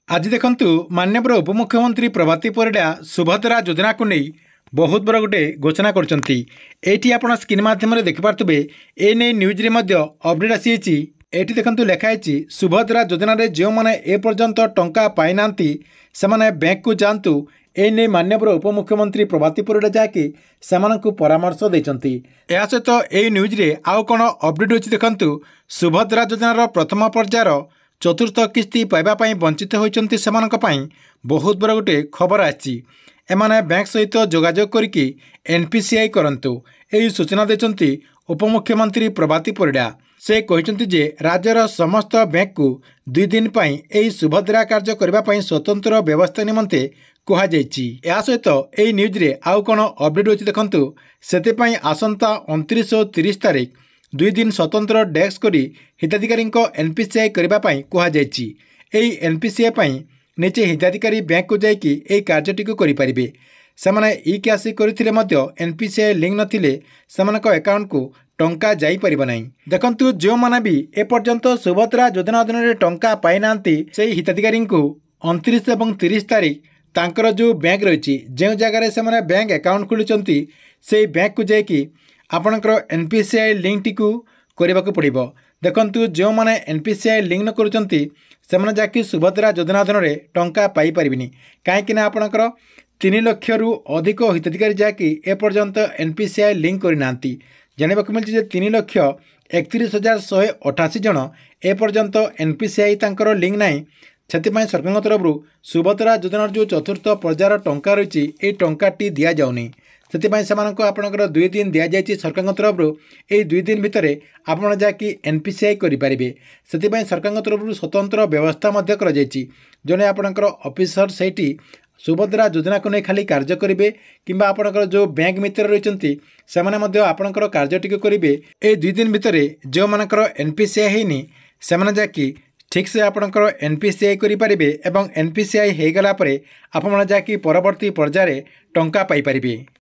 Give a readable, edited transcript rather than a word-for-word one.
आज देखंतु माननीय उपमुख्यमंत्री प्रभाती परिडा सुभद्रा योजना को नहीं बहुत बड़ गोटे घोषणा करछंती। एठी आपण स्क्रीन माध्यम देखिपारे एने न्यूज रे मध्य अपडेट आसी। एठी देखंतु लिखाई सुभद्रा योजना रे जो माने ए पर्यंत टंका पाई नांती से माने बैंक को जांतु। एने माननीय उपमुख्यमंत्री प्रभाती परिडा जाकि सेमानकु परामर्श दैछंती। या सहित ए न्यूज रे आउ कोन अपडेट होछि देखंतु। सुभद्रा योजनार प्रथम पर्यायर चतुर्थ किस्ती पाइबापी वंचित होती से बहुत बड़ गोटे खबर आछि। एमाने बैंक सहित जोगाजोग करके एनपीसीआई करंतु यही सूचना देछंती उपमुख्यमंत्री प्रभाती परिडा। से कहते जे राज्यर समस्त बैंक को 2 दिन पर यही सुभद्रा कार्य करने स्वतंत्र व्यवस्था निमंते कह या सहित यही न्यूज रे आउ कौन अपडेट होछि देखंतु। सेते आसंता 29 और 30 तारीख 2 दिन स्वतंत्र डेस्क करी हिताधिकारी एनपीसीआई करने कहुई। एनपीसीआई निजे हिताधिकारी बैंक को जाकि यही कार्यटी करें। सेमाने ई कैश करथिले मध्य एनपीसीआई लिंक नथिले सेमानक अकाउंट को टंका जाई परिबो नाही। देखंतु जो माने भी ए पर्यंत सुभद्रा योजना अधीन रे टंका पाई नांती से हिताधिकारी को 29 और 30 तारीख तांकर जो बैंक रही जो जगह से बैंक अकाउंट खोलुचंती से बैंक को जाकि आपणकर एनपीसीआई लिंक टी करने को पड़ो। देखंतु जो माने एनपीसीआई लिंक न करुचंती से जाकि सुभद्रा योजना अधीन रे टंका पाई परिबिनी। कहीं आपणकर 3 लाख रु अधिक हिताधिकारी जाकि ए पर्यंत एनपीसीआई लिंक करना जानवाक मिली। 3,31,188 जन ए पर्यंत एनपीसीआई तांकर लिंक नाई। से सरकार तरफ सुभद्रा योजना जो चतुर्थ पर्यायर टंका रही ये टंकाटी दि जाऊनी। से आपणकर 2 दिन दि जाए सरकार तरफ। यही 2 दिन भितर आपड़ जाकि एनपीसीआई करेंगे। से सरकार तरफ स्वतंत्र व्यवस्था जड़े आपणकर ऑफिसर से सुभद्रा योजना को नहीं खाली कार्य करेंगे कि आपणकर जो बैंक मित्र रही से आपणकर कार्यटी करेंगे। ये 2 दिन भितर जो मानकर एनपीसीआई होनी से जाकि ठीक से आपणकर एनपीसीआई करेंगे और एनपीसीआई हो गला आप जाकि परवर्ती पर्यायर टंका पाई परिबे।